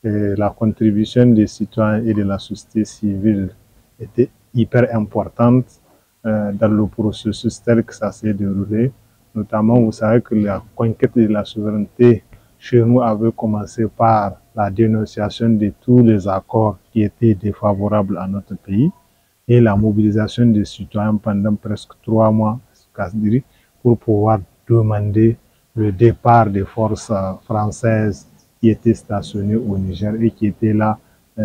la contribution des citoyens et de la société civile était hyper importante dans le processus tel que ça s'est déroulé. Notamment, vous savez que la conquête de la souveraineté chez nous avait commencé par la dénonciation de tous les accords qui étaient défavorables à notre pays et la mobilisation des citoyens pendant presque 3 mois pour pouvoir demander le départ des forces françaises qui étaient stationnées au Niger et qui étaient là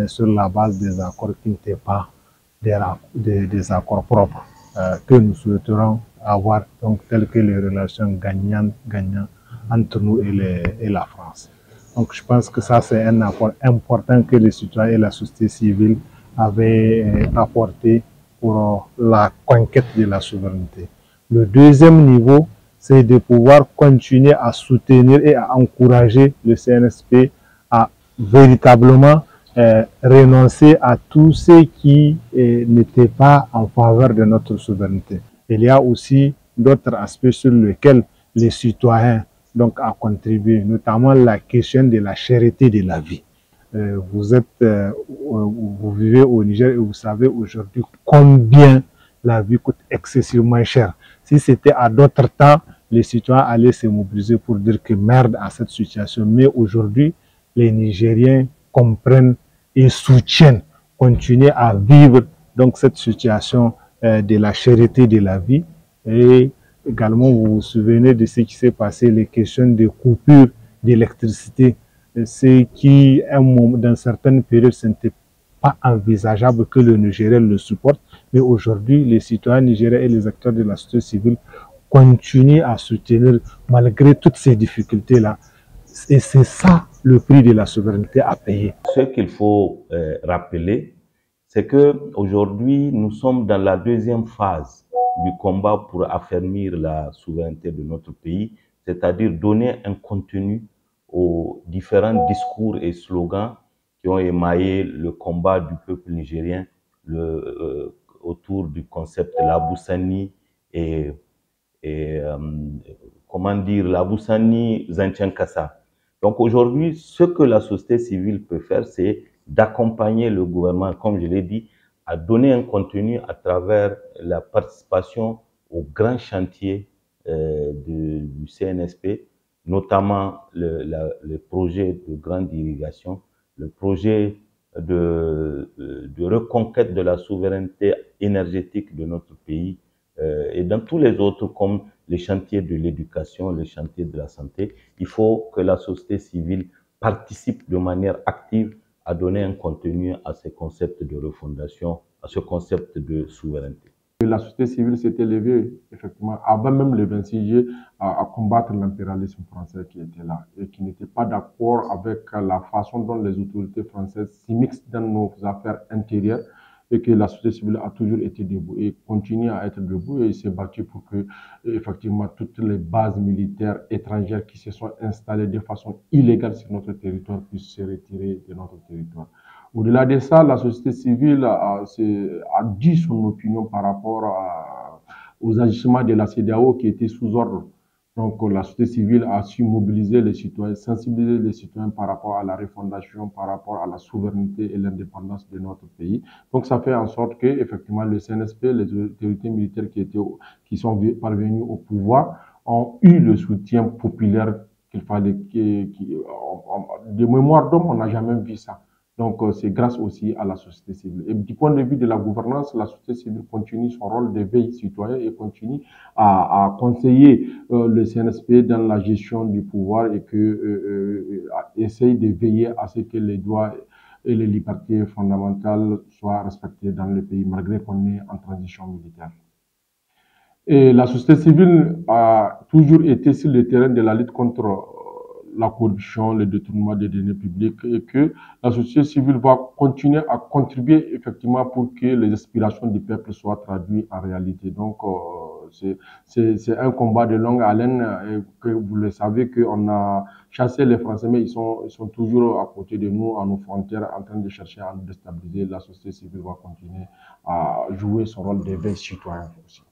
sur la base des accords qui n'étaient pas des accords propres que nous souhaiterons avoir, donc telles que les relations gagnant-gagnant entre nous et la France. Donc je pense que ça c'est un apport important que les citoyens et la société civile avaient apporté pour la conquête de la souveraineté. Le deuxième niveau, c'est de pouvoir continuer à soutenir et à encourager le CNSP à véritablement renoncer à tout ce qui n'était pas en faveur de notre souveraineté. Il y a aussi d'autres aspects sur lesquels les citoyens donc, ont contribué, notamment la question de la cherté de la vie. Vous vivez au Niger et vous savez aujourd'hui combien la vie coûte excessivement cher. Si c'était à d'autres temps, les citoyens allaient se mobiliser pour dire que merde à cette situation. Mais aujourd'hui, les Nigériens comprennent et soutiennent, continuer à vivre donc cette situation de la cherté de la vie. Et également, vous vous souvenez de ce qui s'est passé, les questions de coupure d'électricité, ce qui, dans certaines périodes, ce n'était pas envisageable que le Nigérien le supporte. Mais aujourd'hui, les citoyens nigériens et les acteurs de la société civile continuent à soutenir malgré toutes ces difficultés-là. Et c'est ça le prix de la souveraineté à payer. Ce qu'il faut rappeler, c'est qu'aujourd'hui, nous sommes dans la deuxième phase du combat pour affermir la souveraineté de notre pays, c'est-à-dire donner un contenu aux différents discours et slogans qui ont émaillé le combat du peuple nigérien autour du concept de l'Aboussani et comment dire, l'Aboussani Zanchan-Kassa. Donc aujourd'hui, ce que la société civile peut faire, c'est d'accompagner le gouvernement, comme je l'ai dit, à donner un contenu à travers la participation aux grands chantiers du CNSP, notamment le projet de grande irrigation, le projet de reconquête de la souveraineté énergétique de notre pays, et dans tous les autres, comme les chantiers de l'éducation, les chantiers de la santé. Il faut que la société civile participe de manière active à donner un contenu à ces concepts de refondation, à ce concept de souveraineté. La société civile s'était levée, effectivement, avant même le 26 juillet, à combattre l'impérialisme français qui était là et qui n'était pas d'accord avec la façon dont les autorités françaises s'immiscent dans nos affaires intérieures, et que la société civile a toujours été debout et continue à être debout et s'est battue pour que, effectivement, toutes les bases militaires étrangères qui se sont installées de façon illégale sur notre territoire puissent se retirer de notre territoire. Au-delà de ça, la société civile a dit son opinion par rapport aux agissements de la CEDEAO qui étaient sous ordre. Donc la société civile a su mobiliser les citoyens, sensibiliser les citoyens par rapport à la refondation, par rapport à la souveraineté et l'indépendance de notre pays. Donc ça fait en sorte que effectivement le CNSP, les autorités militaires qui sont parvenus au pouvoir ont eu le soutien populaire qu'il fallait. De mémoire d'homme, on n'a jamais vu ça. Donc, c'est grâce aussi à la société civile. Et du point de vue de la gouvernance, la société civile continue son rôle de veille citoyen et continue à conseiller le CNSP dans la gestion du pouvoir et essaye de veiller à ce que les droits et les libertés fondamentales soient respectés dans le pays, malgré qu'on est en transition militaire. Et la société civile a toujours été sur le terrain de la lutte contre la corruption, le détournement des deniers publics, et que la société civile va continuer à contribuer effectivement pour que les aspirations du peuple soient traduites en réalité. Donc, c'est un combat de longue haleine, et que vous le savez qu'on a chassé les Français, mais ils sont toujours à côté de nous, à nos frontières, en train de chercher à nous déstabiliser. La société civile va continuer à jouer son rôle de veille citoyen aussi.